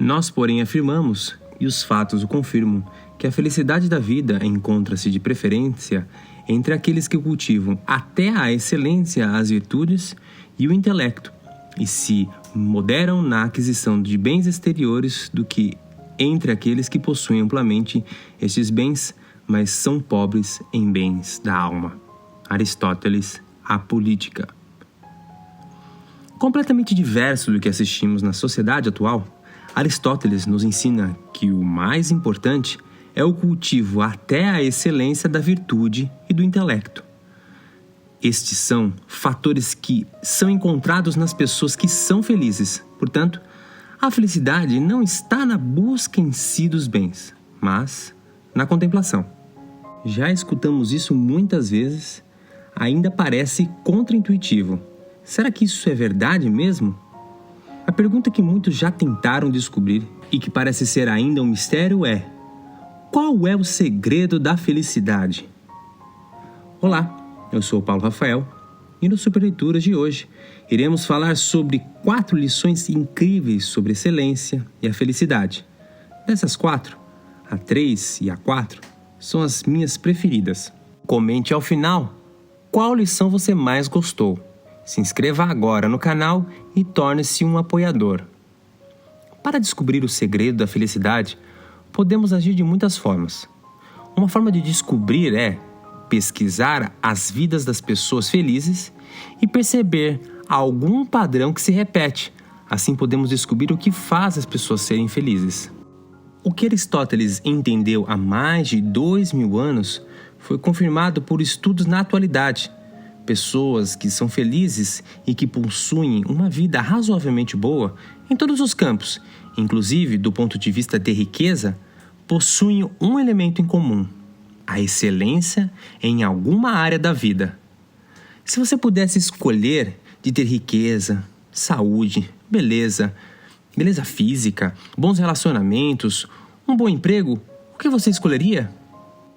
Nós, porém, afirmamos, e os fatos o confirmam, que a felicidade da vida encontra-se de preferência entre aqueles que cultivam até a excelência as virtudes e o intelecto, e se moderam na aquisição de bens exteriores do que entre aqueles que possuem amplamente estes bens, mas são pobres em bens da alma. Aristóteles, A Política. Completamente diverso do que assistimos na sociedade atual, Aristóteles nos ensina que o mais importante é o cultivo até a excelência da virtude e do intelecto. Estes são fatores que são encontrados nas pessoas que são felizes. Portanto, a felicidade não está na busca em si dos bens, mas na contemplação. Já escutamos isso muitas vezes, ainda parece contraintuitivo. Será que isso é verdade mesmo? A pergunta que muitos já tentaram descobrir e que parece ser ainda um mistério é: qual é o segredo da felicidade? Olá, eu sou o Paulo Rafael e no Super Leituras de hoje iremos falar sobre 4 lições incríveis sobre excelência e a felicidade. Dessas 4, a 3 e a 4 são as minhas preferidas. Comente ao final qual lição você mais gostou. Se inscreva agora no canal e torne-se um apoiador. Para descobrir o segredo da felicidade, podemos agir de muitas formas. Uma forma de descobrir é pesquisar as vidas das pessoas felizes e perceber algum padrão que se repete. Assim podemos descobrir o que faz as pessoas serem felizes. O que Aristóteles entendeu há mais de 2000 anos foi confirmado por estudos na atualidade. Pessoas que são felizes e que possuem uma vida razoavelmente boa em todos os campos, inclusive do ponto de vista de riqueza, possuem um elemento em comum: a excelência em alguma área da vida. Se você pudesse escolher de ter riqueza, saúde, beleza física, bons relacionamentos, um bom emprego, o que você escolheria?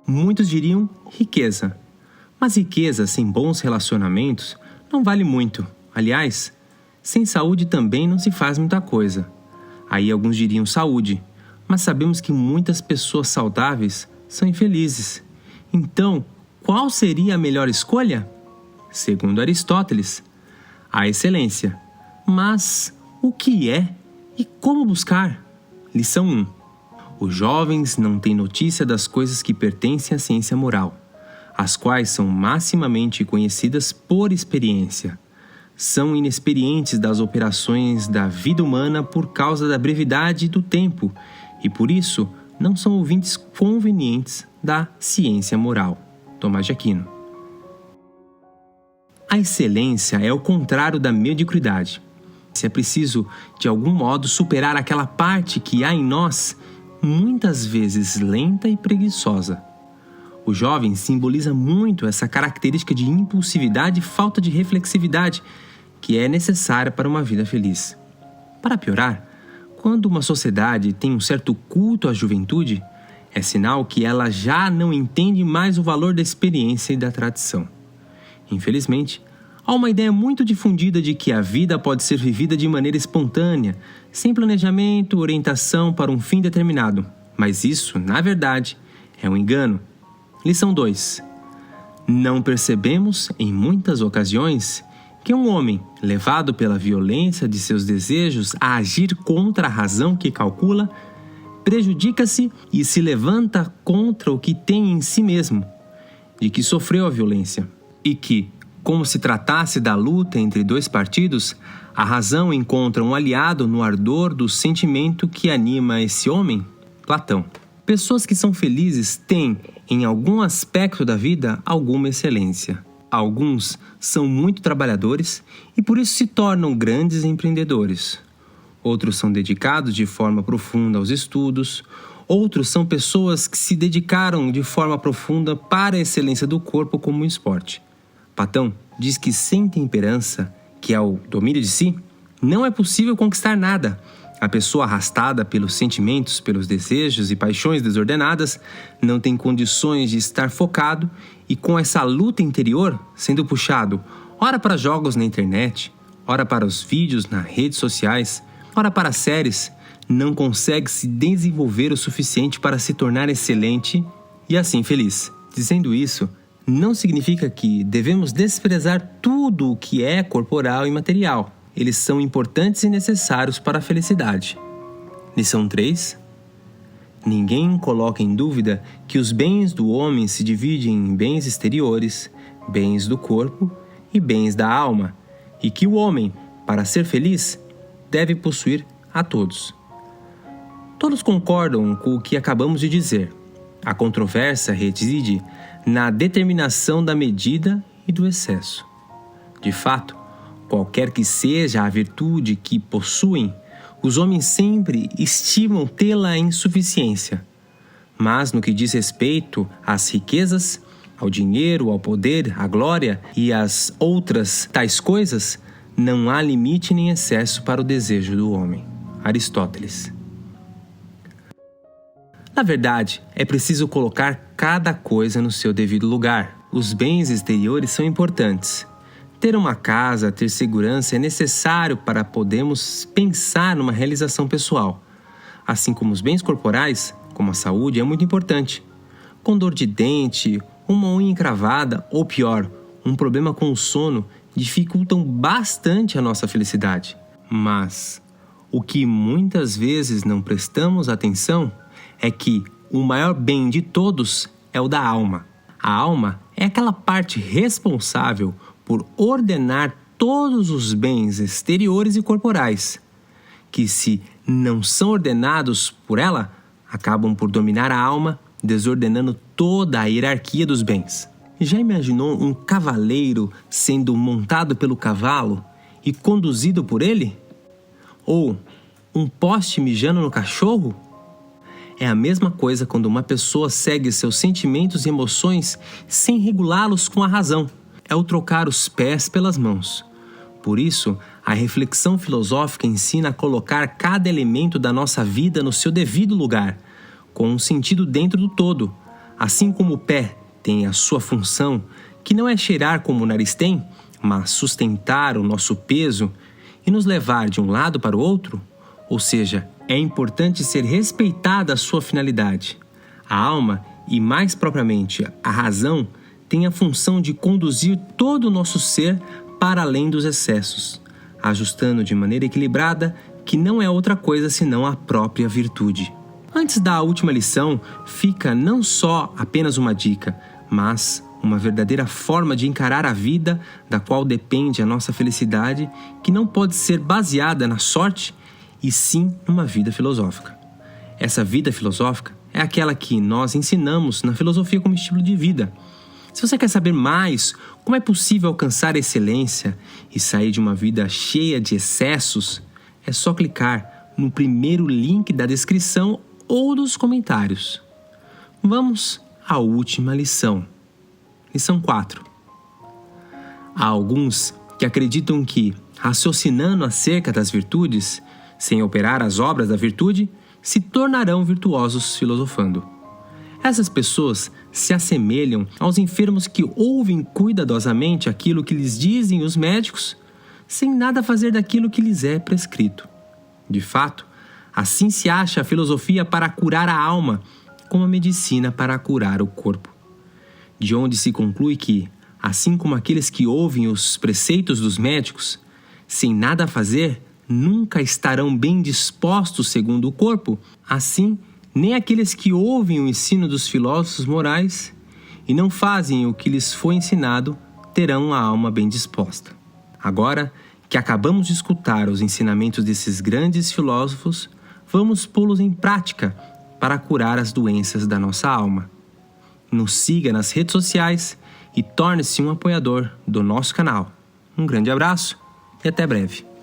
Muitos diriam riqueza. Mas riqueza sem bons relacionamentos não vale muito. Aliás, sem saúde também não se faz muita coisa. Aí alguns diriam saúde, mas sabemos que muitas pessoas saudáveis são infelizes. Então, qual seria a melhor escolha? Segundo Aristóteles, a excelência. Mas o que é e como buscar? Lição 1. Os jovens não têm notícia das coisas que pertencem à ciência moral, as quais são maximamente conhecidas por experiência. São inexperientes das operações da vida humana por causa da brevidade do tempo e, por isso, não são ouvintes convenientes da ciência moral. Tomás de Aquino. A excelência é o contrário da mediocridade. É preciso, de algum modo, superar aquela parte que há em nós, muitas vezes lenta e preguiçosa. O jovem simboliza muito essa característica de impulsividade e falta de reflexividade que é necessária para uma vida feliz. Para piorar, quando uma sociedade tem um certo culto à juventude, é sinal que ela já não entende mais o valor da experiência e da tradição. Infelizmente, há uma ideia muito difundida de que a vida pode ser vivida de maneira espontânea, sem planejamento, orientação para um fim determinado. Mas isso, na verdade, é um engano. Lição 2. Não percebemos, em muitas ocasiões, que um homem, levado pela violência de seus desejos a agir contra a razão que calcula, prejudica-se e se levanta contra o que tem em si mesmo, de que sofreu a violência, e que, como se tratasse da luta entre 2 partidos, a razão encontra um aliado no ardor do sentimento que anima esse homem? Platão. Pessoas que são felizes têm, em algum aspecto da vida, alguma excelência. Alguns são muito trabalhadores e por isso se tornam grandes empreendedores. Outros são dedicados de forma profunda aos estudos. Outros são pessoas que se dedicaram de forma profunda para a excelência do corpo como um esporte. Platão diz que sem temperança, que é o domínio de si, não é possível conquistar nada. A pessoa arrastada pelos sentimentos, pelos desejos e paixões desordenadas, não tem condições de estar focado e com essa luta interior sendo puxado, ora para jogos na internet, ora para os vídeos nas redes sociais, ora para séries, não consegue se desenvolver o suficiente para se tornar excelente e assim feliz. Dizendo isso, não significa que devemos desprezar tudo o que é corporal e material. Eles são importantes e necessários para a felicidade. Lição 3. Ninguém coloca em dúvida que os bens do homem se dividem em bens exteriores, bens do corpo e bens da alma, e que o homem, para ser feliz, deve possuir a todos. Todos concordam com o que acabamos de dizer. A controvérsia reside na determinação da medida e do excesso. De fato, qualquer que seja a virtude que possuem, os homens sempre estimam tê-la em suficiência. Mas no que diz respeito às riquezas, ao dinheiro, ao poder, à glória e às outras tais coisas, não há limite nem excesso para o desejo do homem. Aristóteles. Na verdade, é preciso colocar cada coisa no seu devido lugar. Os bens exteriores são importantes. Ter uma casa, ter segurança é necessário para podermos pensar numa realização pessoal. Assim como os bens corporais, como a saúde, é muito importante. Com dor de dente, uma unha encravada ou pior, um problema com o sono dificultam bastante a nossa felicidade. Mas o que muitas vezes não prestamos atenção é que o maior bem de todos é o da alma. A alma é aquela parte responsável por ordenar todos os bens exteriores e corporais, que se não são ordenados por ela, acabam por dominar a alma, desordenando toda a hierarquia dos bens. Já imaginou um cavaleiro sendo montado pelo cavalo e conduzido por ele? Ou um poste mijando no cachorro? É a mesma coisa quando uma pessoa segue seus sentimentos e emoções sem regulá-los com a razão. É o trocar os pés pelas mãos. Por isso, a reflexão filosófica ensina a colocar cada elemento da nossa vida no seu devido lugar, com um sentido dentro do todo. Assim como o pé tem a sua função, que não é cheirar como o nariz tem, mas sustentar o nosso peso e nos levar de um lado para o outro, ou seja, é importante ser respeitada a sua finalidade. A alma, e mais propriamente a razão, tem a função de conduzir todo o nosso ser para além dos excessos, ajustando de maneira equilibrada, que não é outra coisa senão a própria virtude. Antes da última lição, fica não só apenas uma dica, mas uma verdadeira forma de encarar a vida, da qual depende a nossa felicidade, que não pode ser baseada na sorte, e sim numa vida filosófica. Essa vida filosófica é aquela que nós ensinamos na filosofia como estilo de vida. Se você quer saber mais como é possível alcançar a excelência e sair de uma vida cheia de excessos, é só clicar no primeiro link da descrição ou dos comentários. Vamos à última lição. Lição 4. Há alguns que acreditam que, raciocinando acerca das virtudes, sem operar as obras da virtude, se tornarão virtuosos filosofando. Essas pessoas se assemelham aos enfermos que ouvem cuidadosamente aquilo que lhes dizem os médicos, sem nada fazer daquilo que lhes é prescrito. De fato, assim se acha a filosofia para curar a alma, como a medicina para curar o corpo. De onde se conclui que, assim como aqueles que ouvem os preceitos dos médicos, sem nada fazer, nunca estarão bem dispostos segundo o corpo, assim, nem aqueles que ouvem o ensino dos filósofos morais e não fazem o que lhes foi ensinado, terão a alma bem disposta. Agora que acabamos de escutar os ensinamentos desses grandes filósofos, vamos pô-los em prática para curar as doenças da nossa alma. Nos siga nas redes sociais e torne-se um apoiador do nosso canal. Um grande abraço e até breve.